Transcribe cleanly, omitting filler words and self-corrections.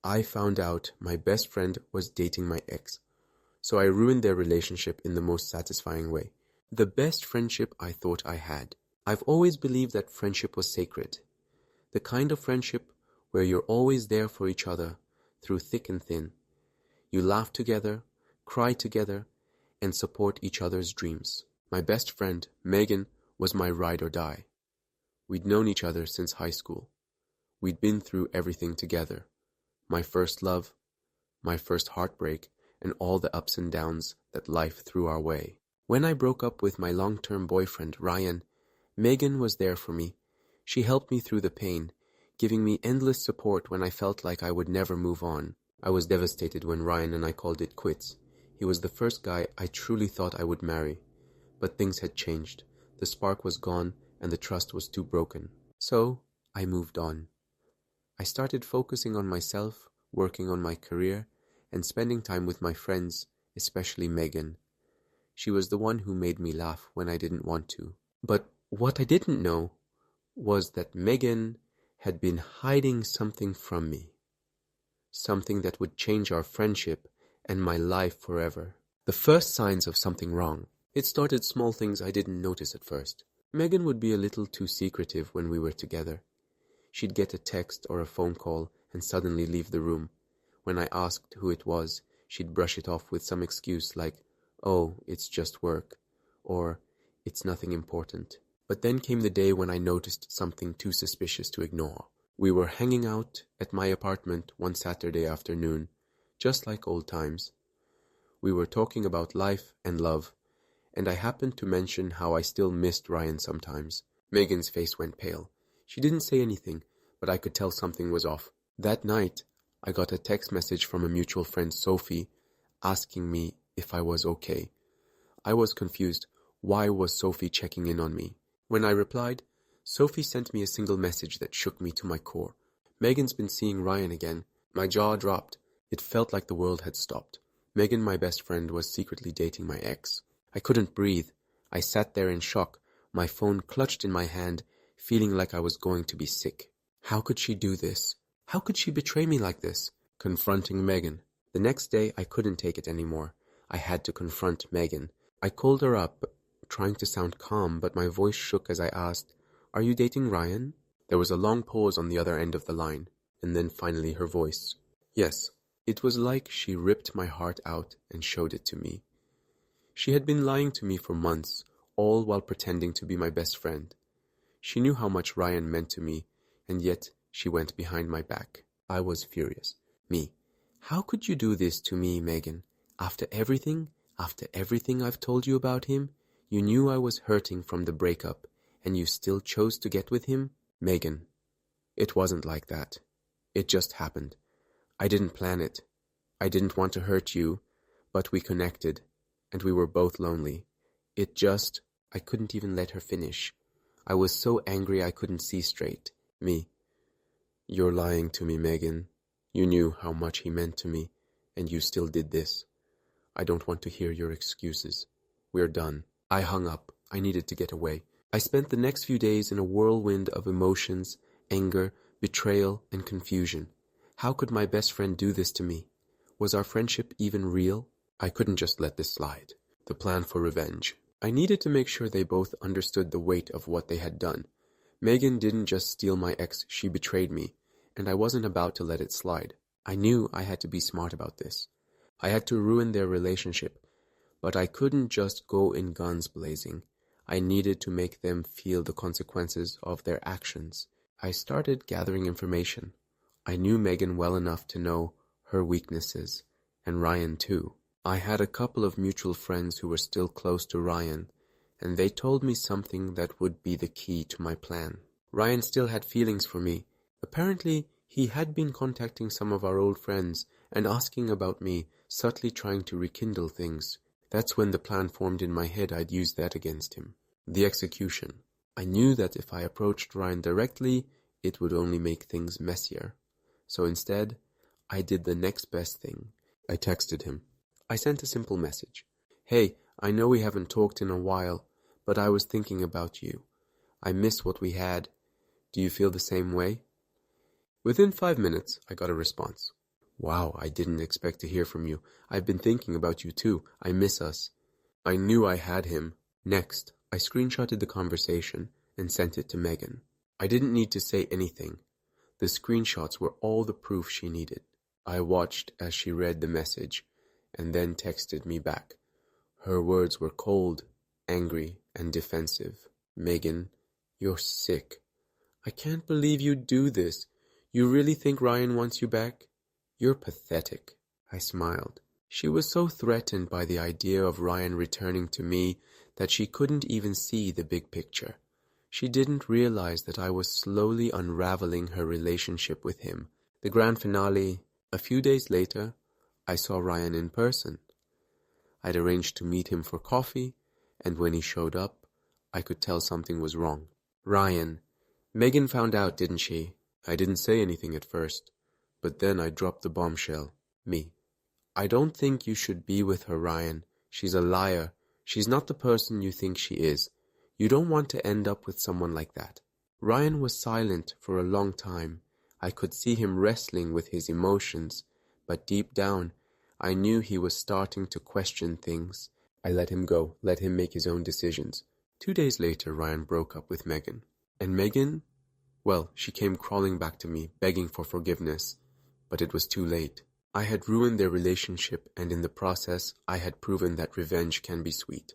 I found out my best friend was dating my ex, so I ruined their relationship in the most satisfying way. The best friendship I thought I had. I've always believed that friendship was sacred. The kind of friendship where you're always there for each other through thick and thin. You laugh together, cry together, and support each other's dreams. My best friend, Megan, was my ride or die. We'd known each other since high school. We'd been through everything together. My first love, my first heartbreak, and all the ups and downs that life threw our way. When I broke up with my long-term boyfriend, Ryan, Megan was there for me. She helped me through the pain, giving me endless support when I felt like I would never move on. I was devastated when Ryan and I called it quits. He was the first guy I truly thought I would marry. But things had changed. The spark was gone and the trust was too broken. So, I moved on. I started focusing on myself, working on my career, and spending time with my friends, especially Megan. She was the one who made me laugh when I didn't want to. But what I didn't know was that Megan had been hiding something from me. Something that would change our friendship and my life forever. The first signs of something wrong. It started small things I didn't notice at first. Megan would be a little too secretive when we were together. She'd get a text or a phone call and suddenly leave the room. When I asked who it was, she'd brush it off with some excuse like, "Oh, it's just work," or "It's nothing important." But then came the day when I noticed something too suspicious to ignore. We were hanging out at my apartment one Saturday afternoon, just like old times. We were talking about life and love, and I happened to mention how I still missed Ryan sometimes. Megan's face went pale. She didn't say anything, but I could tell something was off. That night, I got a text message from a mutual friend, Sophie, asking me if I was okay. I was confused. Why was Sophie checking in on me? When I replied, Sophie sent me a single message that shook me to my core. "Megan's been seeing Ryan again." My jaw dropped. It felt like the world had stopped. Megan, my best friend, was secretly dating my ex. I couldn't breathe. I sat there in shock, my phone clutched in my hand, feeling like I was going to be sick. How could she do this? How could she betray me like this? Confronting Megan. The next day, I couldn't take it anymore. I had to confront Megan. I called her up, trying to sound calm, but my voice shook as I asked, "Are you dating Ryan?" There was a long pause on the other end of the line, and then finally her voice. Yes. It was like she ripped my heart out and showed it to me. She had been lying to me for months, all while pretending to be my best friend. She knew how much Ryan meant to me, and yet she went behind my back. I was furious. Me. How could you do this to me, Megan? After everything I've told you about him, you knew I was hurting from the breakup, and you still chose to get with him? Megan, it wasn't like that. It just happened. I didn't plan it. I didn't want to hurt you, but we connected, and we were both lonely. I couldn't even let her finish. I was so angry I couldn't see straight. Me. You're lying to me, Megan. You knew how much he meant to me, and you still did this. I don't want to hear your excuses. We're done. I hung up. I needed to get away. I spent the next few days in a whirlwind of emotions, anger, betrayal, and confusion. How could my best friend do this to me? Was our friendship even real? I couldn't just let this slide. The plan for revenge. I needed to make sure they both understood the weight of what they had done. Megan didn't just steal my ex, she betrayed me, and I wasn't about to let it slide. I knew I had to be smart about this. I had to ruin their relationship, but I couldn't just go in guns blazing. I needed to make them feel the consequences of their actions. I started gathering information. I knew Megan well enough to know her weaknesses, and Ryan too. I had a couple of mutual friends who were still close to Ryan, and they told me something that would be the key to my plan. Ryan still had feelings for me. Apparently, he had been contacting some of our old friends and asking about me, subtly trying to rekindle things. That's when the plan formed in my head. I'd use that against him. The execution. I knew that if I approached Ryan directly, it would only make things messier. So instead, I did the next best thing. I texted him. I sent a simple message. "Hey, I know we haven't talked in a while, but I was thinking about you. I miss what we had. Do you feel the same way?" Within 5 minutes, I got a response. Wow, I didn't expect to hear from you. I've been thinking about you too. I miss us. I knew I had him. Next, I screenshotted the conversation and sent it to Megan. I didn't need to say anything. The screenshots were all the proof she needed. I watched as she read the message and then texted me back. Her words were cold, angry, and defensive. Megan, you're sick. I can't believe you'd do this. You really think Ryan wants you back? You're pathetic. I smiled. She was so threatened by the idea of Ryan returning to me that she couldn't even see the big picture. She didn't realize that I was slowly unraveling her relationship with him. The grand finale, a few days later, I saw Ryan in person. I'd arranged to meet him for coffee, and when he showed up, I could tell something was wrong. Ryan. Megan found out, didn't she? I didn't say anything at first, but then I dropped the bombshell. Me. I don't think you should be with her, Ryan. She's a liar. She's not the person you think she is. You don't want to end up with someone like that. Ryan was silent for a long time. I could see him wrestling with his emotions, but deep down, I knew he was starting to question things. I let him go, let him make his own decisions. 2 days later, Ryan broke up with Megan. And Megan? Well, she came crawling back to me, begging for forgiveness. But it was too late. I had ruined their relationship, and in the process, I had proven that revenge can be sweet.